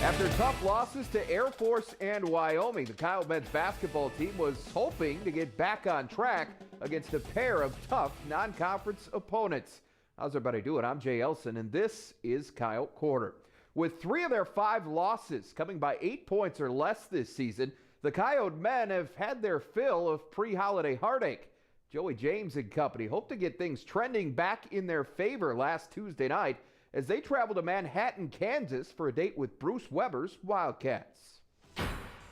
After tough losses to Air Force and Wyoming, the Coyote men's basketball team was hoping to get back on track against a pair of tough non-conference opponents. How's everybody doing? I'm Jay Elsen, and this is Coyote Corner. With 3 of their 5 losses coming by 8 points or less this season, the Coyote men have had their fill of pre-holiday heartache. Joey James and company hope to get things trending back in their favor last Tuesday night as they travel to Manhattan, Kansas for a date with Bruce Weber's Wildcats.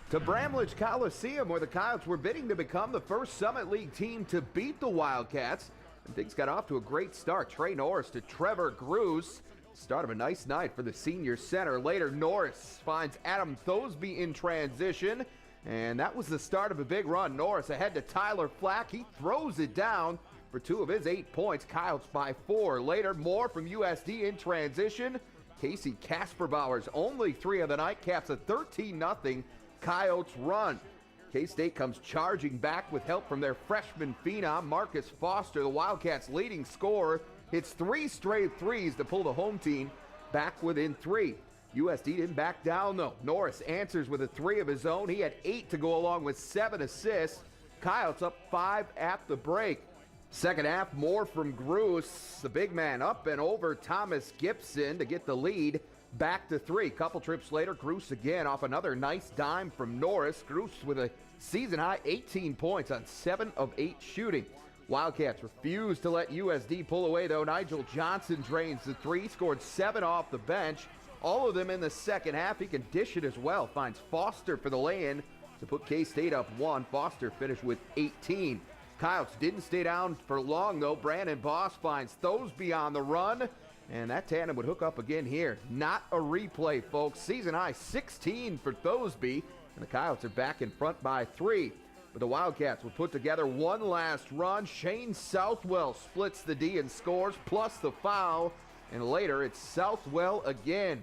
To Bramlage Coliseum, where the Coyotes were bidding to become the first Summit League team to beat the Wildcats. And things got off to a great start. Trey Norris to Trevor Gruce. Start of a nice night for the senior center. Later, Norris finds Adam Thosby in transition. And that was the start of a big run. Norris ahead to Tyler Flack. He throws it down for 2 of his 8 points. Coyotes by 4. Later, more from USD in transition. Casey Kasperbauer's only 3 of the night caps a 13-0 Coyotes run. K-State comes charging back with help from their freshman phenom, Marcus Foster. The Wildcats' leading scorer hits 3 straight threes to pull the home team back within 3. USD didn't back down, though. Norris answers with a 3 of his own. He had 8 to go along with 7 assists. Coyotes up 5 at the break. Second half, more from Gruce. The big man up and over Thomas Gibson to get the lead back to 3. Couple trips later, Gruce again off another nice dime from Norris. Gruce with a season-high 18 points on 7 of 8 shooting. Wildcats refuse to let USD pull away, though. Nigel Johnson drains the 3, scored 7 off the bench. All of them in the second half. He can dish it as well. Finds Foster for the lay-in to put K-State up 1. Foster finished with 18. Coyotes didn't stay down for long, though. Brandon Boss finds Thosby on the run, and that tandem would hook up again here. Not a replay, folks. Season-high 16 for Thosby, and the Coyotes are back in front by 3. But the Wildcats will put together one last run. Shane Southwell splits the D and scores, plus the foul, and later it's Southwell again.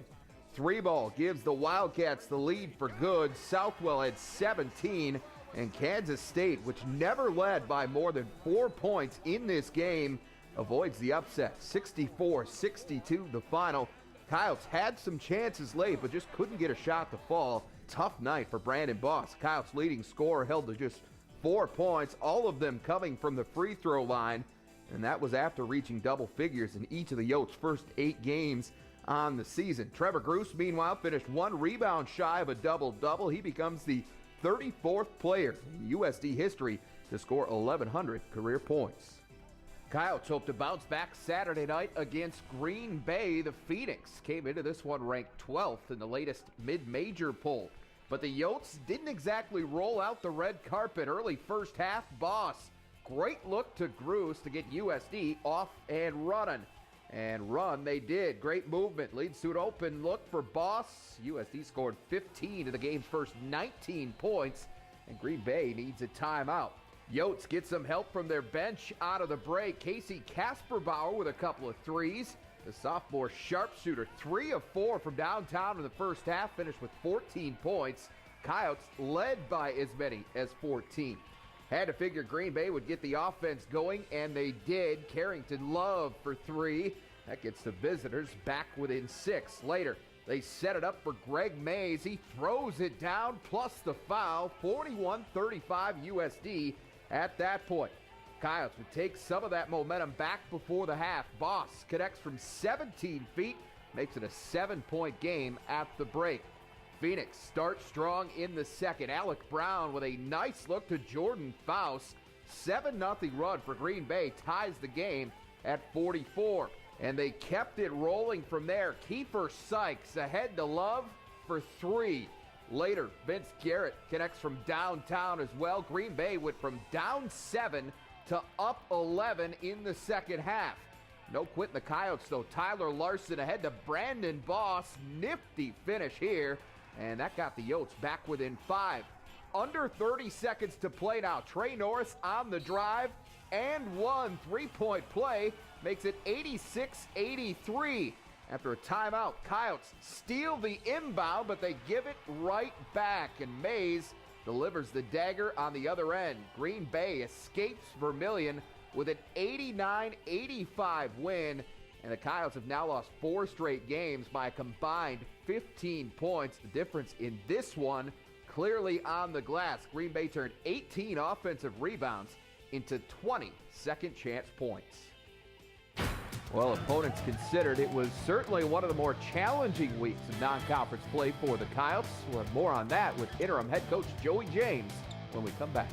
3-ball gives the Wildcats the lead for good. Southwell had 17. And Kansas State, which never led by more than 4 points in this game, avoids the upset. 64-62 the final. Coyotes had some chances late, but just couldn't get a shot to fall. Tough night for Brandon Boss. Coyotes' leading scorer held to just 4 points, all of them coming from the free throw line. And that was after reaching double figures in each of the Yotes' first 8 games on the season. Trevor Gruce, meanwhile, finished 1 rebound shy of a double-double. He becomes the 34th player in USD history to score 1,100 career points. Coyotes hope to bounce back Saturday night against Green Bay. The Phoenix came into this one ranked 12th in the latest mid-major poll. But the Yotes didn't exactly roll out the red carpet early first half. Boss, great look to Gruce to get USD off and running. And run they did. Great movement. Leads to an open look for Boss. USD scored 15 of the game's first 19 points. And Green Bay needs a timeout. Yotes get some help from their bench out of the break. Casey Kasperbauer with a couple of threes. The sophomore sharpshooter, 3 of 4 from downtown in the first half. Finished with 14 points. Coyotes led by as many as 14. Had to figure Green Bay would get the offense going, and they did. Carrington Love for 3. That gets the visitors back within 6. Later, they set it up for Greg Mays. He throws it down, plus the foul. 41-35 USD at that point. Coyotes would take some of that momentum back before the half. Boss connects from 17 feet, makes it a 7-point game at the break. Phoenix starts strong in the second. Alec Brown with a nice look to Jordan Faust. 7-0 run for Green Bay ties the game at 44. And they kept it rolling from there. Kiefer Sykes ahead to Love for 3. Later, Vince Garrett connects from downtown as well. Green Bay went from down 7 to up 11 in the second half. No quitting the Coyotes, though. Tyler Larson ahead to Brandon Boss. Nifty finish here. And that got the Yotes back within 5. Under 30 seconds to play now. Trey Norris on the drive and 1 3-point play makes it 86-83. After a timeout, Coyotes steal the inbound, but they give it right back. And Mays delivers the dagger on the other end. Green Bay escapes Vermillion with an 89-85 win. and the Coyotes have now lost 4 straight games by a combined 15 points. The difference in this one clearly on the glass. Green Bay turned 18 offensive rebounds into 20 second-chance points. Well, opponents considered, it was certainly one of the more challenging weeks of non-conference play for the Coyotes. We'll have more on that with interim head coach Joey James when we come back.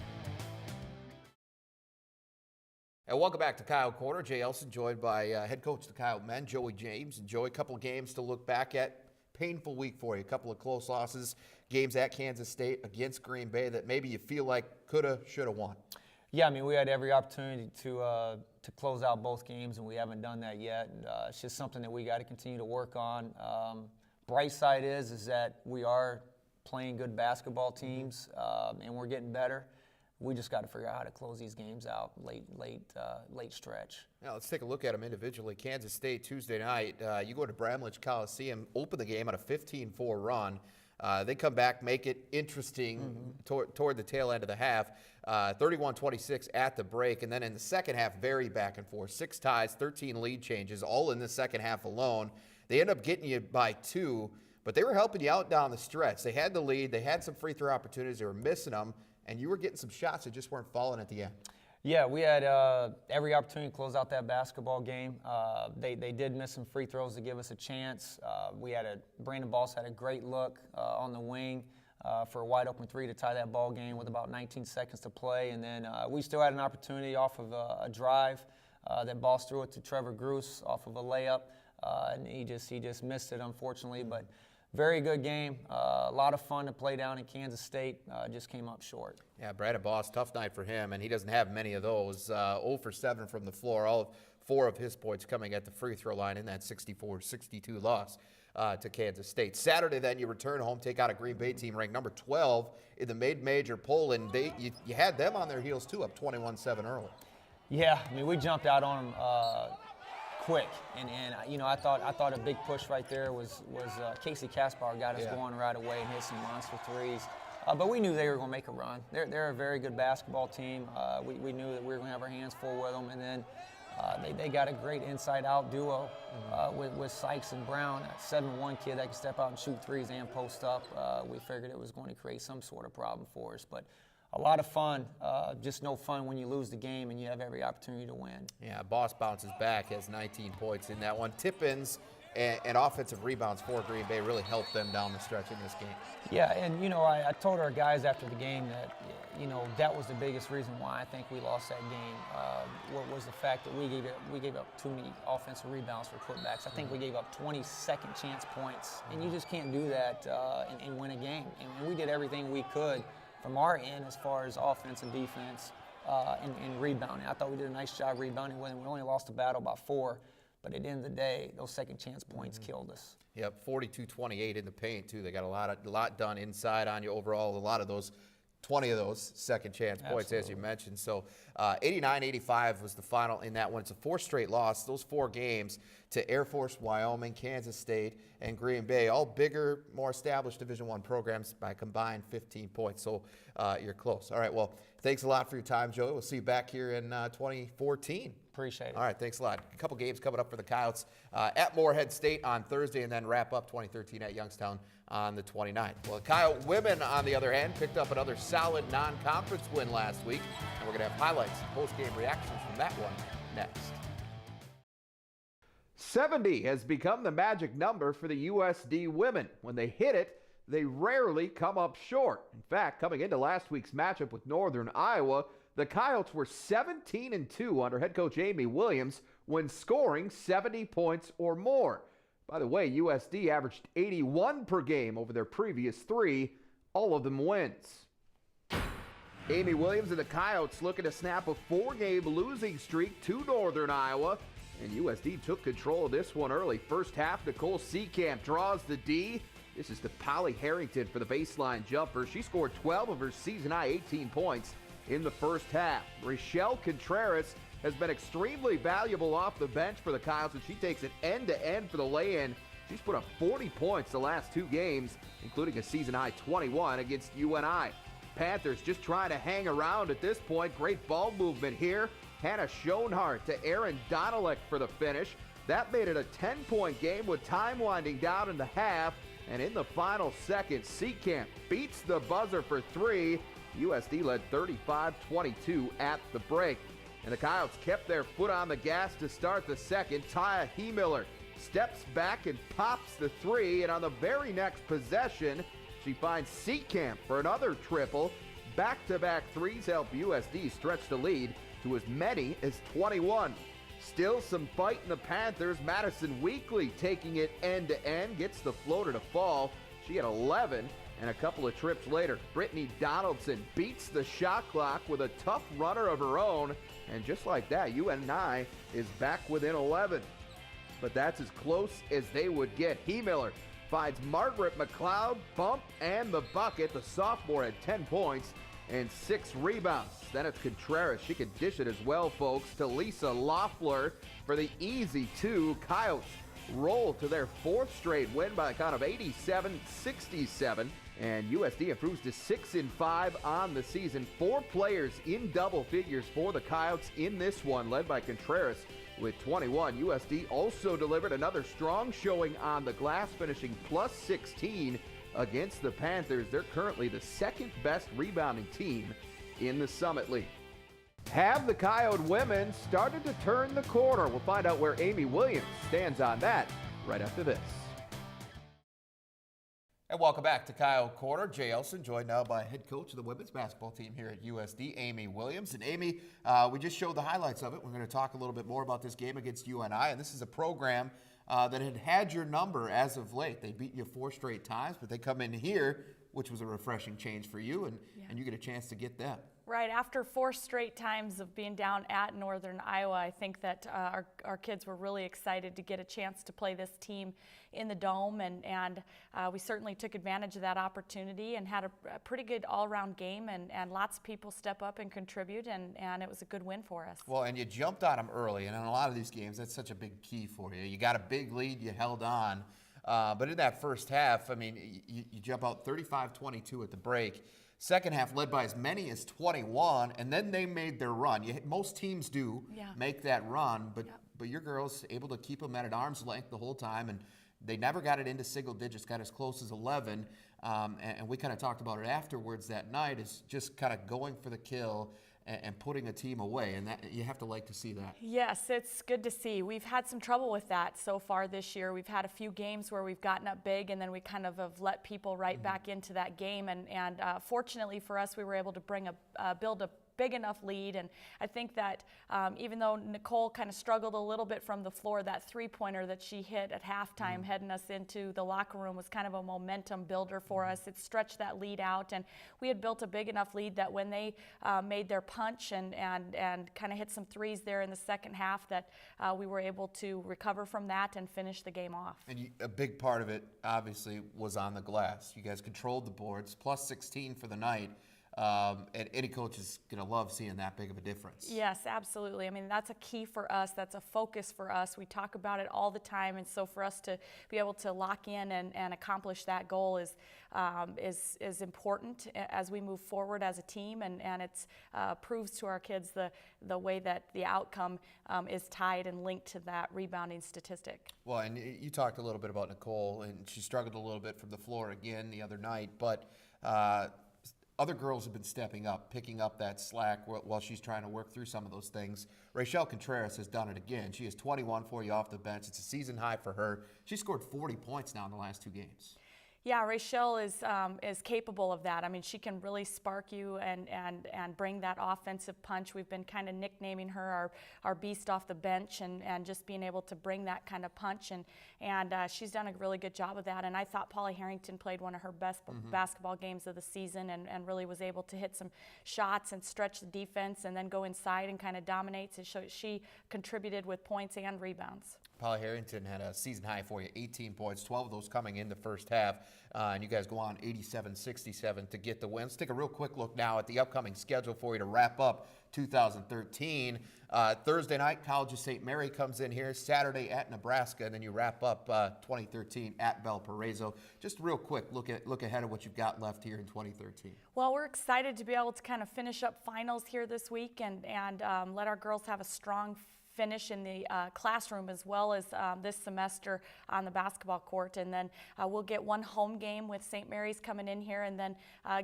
And welcome back to Coyote Corner. Jay Elsen joined by head coach of the Coyote men, Joey James. And Joey, a couple of games to look back at. Painful week for you. A couple of close losses. Games at Kansas State, against Green Bay that maybe you feel like coulda, shoulda won. Yeah, I mean, we had every opportunity to close out both games, and we haven't done that yet. And, it's just something that we got to continue to work on. Bright side is that we are playing good basketball teams, and we're getting better. We just got to figure out how to close these games out late stretch. Now let's take a look at them individually. Kansas State Tuesday night. You go to Bramlage Coliseum, open the game on a 15-4 run. They come back, make it interesting toward the tail end of the half. 31-26 at the break, and then in the second half, very back and forth. 6 ties, 13 lead changes, all in the second half alone. They end up getting you by 2, but they were helping you out down the stretch. They had the lead. They had some free throw opportunities. They were missing them, and you were getting some shots that just weren't falling at the end. Yeah, we had every opportunity to close out that basketball game. They did miss some free throws to give us a chance. Brandon Boss had a great look on the wing for a wide open 3 to tie that ball game with about 19 seconds to play. And then we still had an opportunity off of a drive that Boss threw it to Trevor Gruce off of a layup. And he just missed it, unfortunately. But very good game. A lot of fun to play down in Kansas State. Just came up short. Yeah, Brandon Boss, tough night for him, and he doesn't have many of those. 0 for 7 from the floor. All 4 of his points coming at the free throw line in that 64-62 loss to Kansas State. Saturday, then, you return home, take out a Green Bay team ranked number 12 in the mid-major poll, and you had them on their heels, too, up 21-7 early. Yeah, I mean, we jumped out on them quick, and I thought a big push right there was Casey Kaspar got us going right away and hit some monster threes. But we knew they were going to make a run. They're a very good basketball team. We knew that we were going to have our hands full with them, and then they got a great inside-out duo with Sykes and Brown, a 7'1" kid that can step out and shoot threes and post up. We figured it was going to create some sort of problem for us, but a lot of fun, just no fun when you lose the game and you have every opportunity to win. Yeah, Boss bounces back, has 19 points in that one. Tip-ins and offensive rebounds for Green Bay really helped them down the stretch in this game. Yeah, and, I told our guys after the game that, that was the biggest reason why I think we lost that game, was the fact that we gave up too many offensive rebounds for putbacks. I think we gave up 20 second chance points, and you just can't do that and win a game. And we did everything we could from our end as far as offense and defense and rebounding. I thought we did a nice job rebounding. We only lost the battle by 4, but at the end of the day, those second chance points killed us. Yep, 42-28 in the paint, too. They got a lot done inside on you overall. A lot of those, 20 of those second chance points, as you mentioned. So 89-85 was the final in that one. It's a 4 straight loss. Those 4 games to Air Force, Wyoming, Kansas State, and Green Bay, all bigger, more established Division I programs by combined 15 points. So you're close. All right, well, thanks a lot for your time, Joey. We'll see you back here in 2014. Appreciate it. All right, thanks a lot. A couple games coming up for the Coyotes at Morehead State on Thursday, and then wrap up 2013 at Youngstown on the 29th. Well, the Coyote women, on the other hand, picked up another solid non-conference win last week, and we're going to have highlights and post-game reactions from that one next. 70 has become the magic number for the USD women. When they hit it, they rarely come up short. In fact, coming into last week's matchup with Northern Iowa, the Coyotes were 17-2 under head coach Amy Williams when scoring 70 points or more. By the way, USD averaged 81 per game over their previous 3, all of them wins. Amy Williams and the Coyotes looking to snap a 4-game losing streak to Northern Iowa, and USD took control of this one early. First half, Nicole Seekamp draws the D. This is to Polly Harrington for the baseline jumper. She scored 12 of her season-high 18 points in the first half. Rochelle Contreras has been extremely valuable off the bench for the Coyotes, and she takes it end-to-end for the lay-in. She's put up 40 points the last 2 games, including a season-high 21 against UNI. Panthers just trying to hang around at this point. Great ball movement here. Hannah Schoenhart to Erin Donalek for the finish. That made it a 10-point game with time winding down in the half. And in the final seconds, Seacamp beats the buzzer for 3. USD led 35-22 at the break. And the Coyotes kept their foot on the gas to start the second. Taya Heemiller steps back and pops the 3. And on the very next possession, she finds Seacamp for another triple. Back-to-back threes help USD stretch the lead to as many as 21. Still some fight in the Panthers. Madison Weekly taking it end-to-end, gets the floater to fall. She had 11, and a couple of trips later, Brittany Donaldson beats the shot clock with a tough runner of her own, and just like that, UNI is back within 11. But that's as close as they would get. Heemiller finds Margaret McLeod, bump, and the bucket. The sophomore had 10 points and 6 rebounds. Then it's Contreras. She can dish it as well, folks, to Lisa Loeffler for the easy 2. Coyotes roll to their 4th straight win by a count of 87-67. And USD improves to 6-5 on the season. 4 players in double figures for the Coyotes in this one, led by Contreras with 21. USD also delivered another strong showing on the glass, finishing plus 16 against the Panthers. They're currently the 2nd best rebounding team in the Summit League. Have the Coyote women started to turn the corner? We'll find out where Amy Williams stands on that right after this. And welcome back to Coyote Corner. Jay Elsen, joined now by head coach of the women's basketball team here at USD, Amy Williams. And Amy, we just showed the highlights of it. We're going to talk a little bit more about this game against UNI. And this is a program that had your number as of late. They beat you 4 straight times, but they come in here, which was a refreshing change for you, and you get a chance to get them. Right, after 4 straight times of being down at Northern Iowa, I think that our kids were really excited to get a chance to play this team in the Dome, and we certainly took advantage of that opportunity and had a pretty good all-around game, and lots of people step up and contribute, and it was a good win for us. Well, and you jumped on them early, and in a lot of these games, that's such a big key for you. You got a big lead, you held on, but in that first half, I mean, you jump out 35-22 at the break. Second half led by as many as 21, and then they made their run. Most teams do make that run, but your girls able to keep them at an arm's length the whole time, and they never got it into single digits, got as close as 11, and we kind of talked about it afterwards that night, is just kind of going for the kill and putting a team away, and that you have to like to see that. Yes, it's good to see. We've had some trouble with that so far this year. We've had a few games where we've gotten up big, and then we kind of have let people right back into that game, and fortunately for us, we were able to build a big enough lead, and I think that even though Nicole kind of struggled a little bit from the floor, that three-pointer that she hit at halftime heading us into the locker room was kind of a momentum builder for us. It stretched that lead out, and we had built a big enough lead that when they made their punch and kind of hit some threes there in the second half, that we were able to recover from that and finish the game off. And a big part of it, obviously, was on the glass. You guys controlled the boards, plus 16 for the night. And any coach is going to love seeing that big of a difference. Yes, absolutely. I mean, that's a key for us. That's a focus for us. We talk about it all the time, and so for us to be able to lock in and accomplish that goal is important as we move forward as a team, and it proves to our kids the way that the outcome is tied and linked to that rebounding statistic. Well, and you talked a little bit about Nicole, and she struggled a little bit from the floor again the other night, but other girls have been stepping up, picking up that slack while she's trying to work through some of those things. Rachel Contreras has done it again. She has 21 for you off the bench. It's a season high for her. She scored 40 points now in the last 2 games. Yeah, Rachel is capable of that. I mean, she can really spark you and bring that offensive punch. We've been kind of nicknaming her our beast off the bench, and just being able to bring that kind of punch, and she's done a really good job of that. And I thought Polly Harrington played one of her best basketball games of the season, and really was able to hit some shots and stretch the defense, and then go inside and kind of dominate. So she contributed with points and rebounds. Polly Harrington had a season high for you, 18 points, 12 of those coming in the first half, and you guys go on 87-67 to get the win. Let's take a real quick look now at the upcoming schedule for you to wrap up 2013. Thursday night, College of St. Mary comes in here. Saturday at Nebraska, and then you wrap up 2013 at Valparaiso. Just real quick, look ahead of what you've got left here in 2013. Well, we're excited to be able to kind of finish up finals here this week, and let our girls have a strong finish in the classroom as well as this semester on the basketball court. And then we'll get one home game with St. Mary's coming in here, and then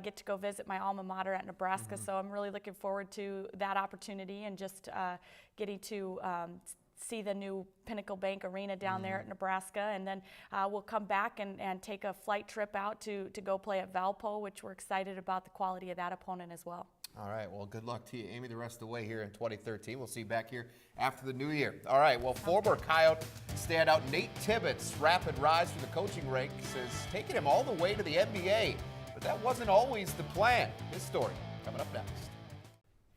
get to go visit my alma mater at Nebraska. So I'm really looking forward to that opportunity and just getting to see the new Pinnacle Bank Arena down there at Nebraska, and then we'll come back and take a flight trip out to go play at Valpo, which we're excited about the quality of that opponent as well. All right, well, good luck to you, Amy, the rest of the way here in 2013. We'll see you back here after the new year. All right, well, former Coyote standout Nate Tibbetts' rapid rise through the coaching ranks has taken him all the way to the NBA, but that wasn't always the plan. His story coming up next.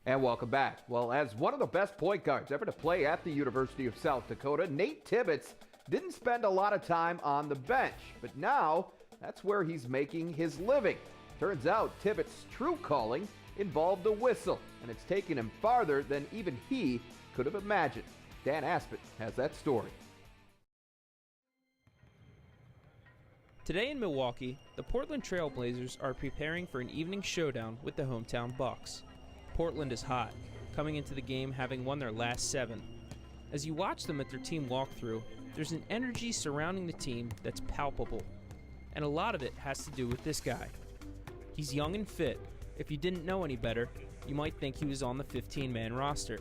And welcome back. Well, as one of the best point guards ever to play at the University of South Dakota, Nate Tibbetts didn't spend a lot of time on the bench, but now that's where he's making his living. Turns out Tibbetts' true calling involved the whistle, and it's taken him farther than even he could have imagined. Dan Aspan has that story. Today in Milwaukee, the Portland Trail Blazers are preparing for an evening showdown with the hometown Bucks. Portland is hot, coming into the game having won their last 7. As you watch them at their team walkthrough, there's an energy surrounding the team that's palpable. And a lot of it has to do with this guy. He's young and fit. If you didn't know any better, you might think he was on the 15-man roster.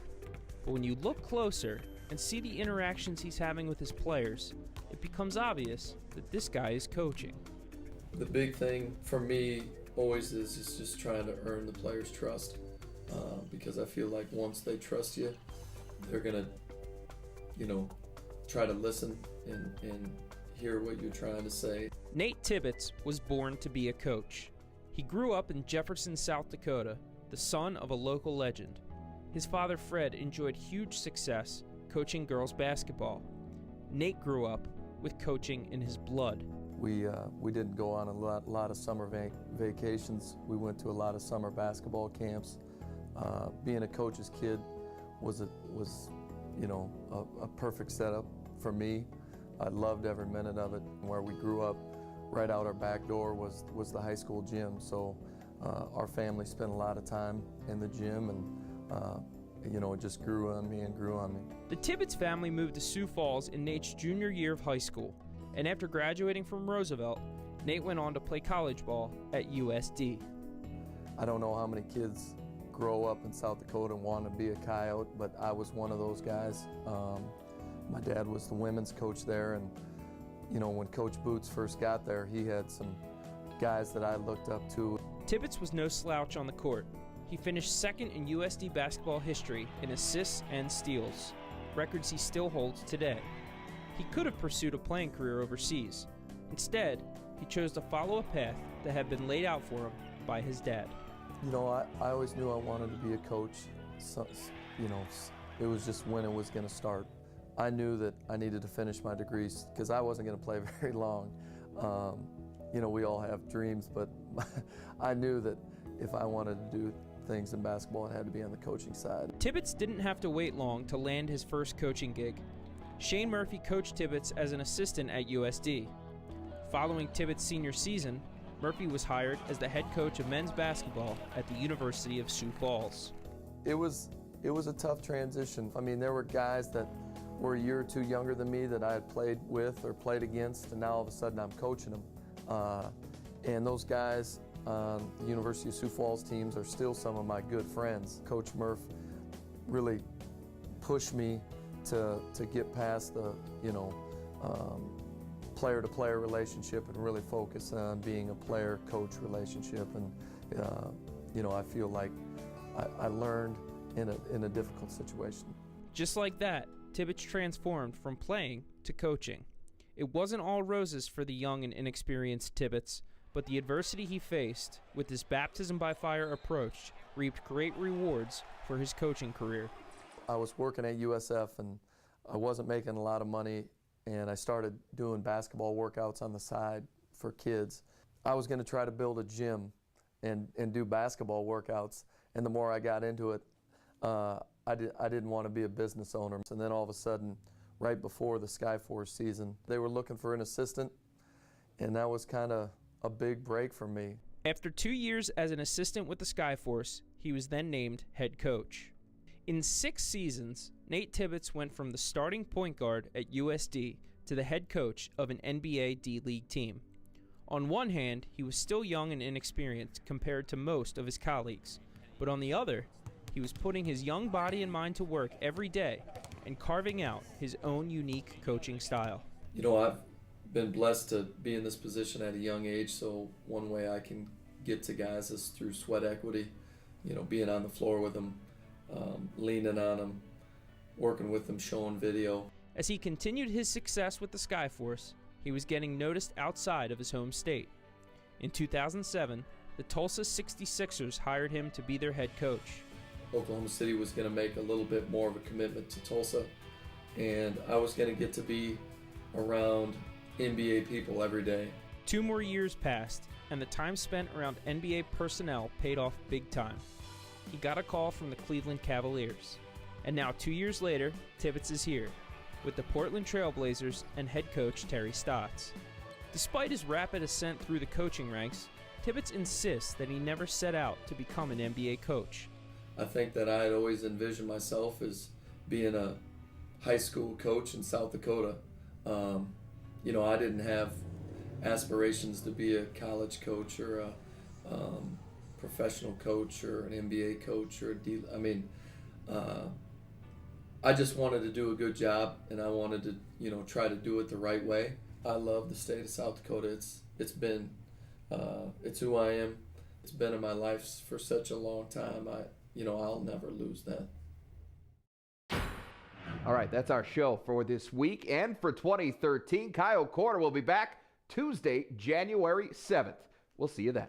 But when you look closer and see the interactions he's having with his players, it becomes obvious that this guy is coaching. The big thing for me always is just trying to earn the players' trust. Because I feel like once they trust you, they're gonna, try to listen and hear what you're trying to say. Nate Tibbetts was born to be a coach. He grew up in Jefferson, South Dakota, the son of a local legend. His father, Fred, enjoyed huge success coaching girls basketball. Nate grew up with coaching in his blood. We didn't go on a lot of summer vacations. We went to a lot of summer basketball camps. Being a coach's kid was a perfect setup for me. I loved every minute of it. Where we grew up, right out our back door was the high school gym. So our family spent a lot of time in the gym, and it just grew on me and grew on me. The Tibbetts family moved to Sioux Falls in Nate's junior year of high school, and after graduating from Roosevelt, Nate went on to play college ball at USD. I don't know how many kids grow up in South Dakota and want to be a Coyote, but I was one of those guys. My dad was the women's coach there, and when Coach Boots first got there, he had some guys that I looked up to. Tibbetts was no slouch on the court. He finished second in USD basketball history in assists and steals, records he still holds today. He could have pursued a playing career overseas. Instead, he chose to follow a path that had been laid out for him by his dad. I always knew I wanted to be a coach. So, it was just when it was going to start. I knew that I needed to finish my degrees because I wasn't going to play very long. We all have dreams, but I knew that if I wanted to do things in basketball, it had to be on the coaching side. Tibbetts didn't have to wait long to land his first coaching gig. Shane Murphy coached Tibbetts as an assistant at USD. Following Tibbetts' senior season, Murphy was hired as the head coach of men's basketball at the University of Sioux Falls. It was a tough transition. I mean, there were guys that were a year or two younger than me that I had played with or played against, and now all of a sudden I'm coaching them. And those guys on the University of Sioux Falls teams are still some of my good friends. Coach Murph really pushed me to get past the, player-to-player relationship and really focus on being a player-coach relationship. And I feel like I learned in a difficult situation. Just like that, Tibbetts transformed from playing to coaching. It wasn't all roses for the young and inexperienced Tibbetts, but the adversity he faced with his baptism-by-fire approach reaped great rewards for his coaching career. I was working at USF and I wasn't making a lot of money, and I started doing basketball workouts on the side for kids. I was going to try to build a gym and do basketball workouts, and the more I got into it, I didn't want to be a business owner. And then all of a sudden, right before the Skyforce season, they were looking for an assistant, and that was kind of a big break for me. After 2 years as an assistant with the Skyforce, he was then named head coach. In 6 seasons, Nate Tibbetts went from the starting point guard at USD to the head coach of an NBA D-League team. On one hand, he was still young and inexperienced compared to most of his colleagues, but on the other, he was putting his young body and mind to work every day and carving out his own unique coaching style. You know, I've been blessed to be in this position at a young age, so one way I can get to guys is through sweat equity, you know, being on the floor with them, leaning on them, working with them, showing video. As he continued his success with the Skyforce, he was getting noticed outside of his home state. In 2007, the Tulsa 66ers hired him to be their head coach. Oklahoma City was going to make a little bit more of a commitment to Tulsa, and I was going to get to be around NBA people every day. 2 more years passed, and the time spent around NBA personnel paid off big time. He got a call from the Cleveland Cavaliers. And now 2 years later, Tibbetts is here, with the Portland Trail Blazers and head coach Terry Stotts. Despite his rapid ascent through the coaching ranks, Tibbetts insists that he never set out to become an NBA coach. I think that I had always envisioned myself as being a high school coach in South Dakota. You know, I didn't have aspirations to be a college coach or a professional coach or an NBA coach or I just wanted to do a good job, and I wanted to, you know, try to do it the right way. I love the state of South Dakota. It's been it's who I am. It's been in my life for such a long time. I'll never lose that. All right, that's our show for this week and for 2013. Coyote Corner will be back Tuesday, January 7th. We'll see you then.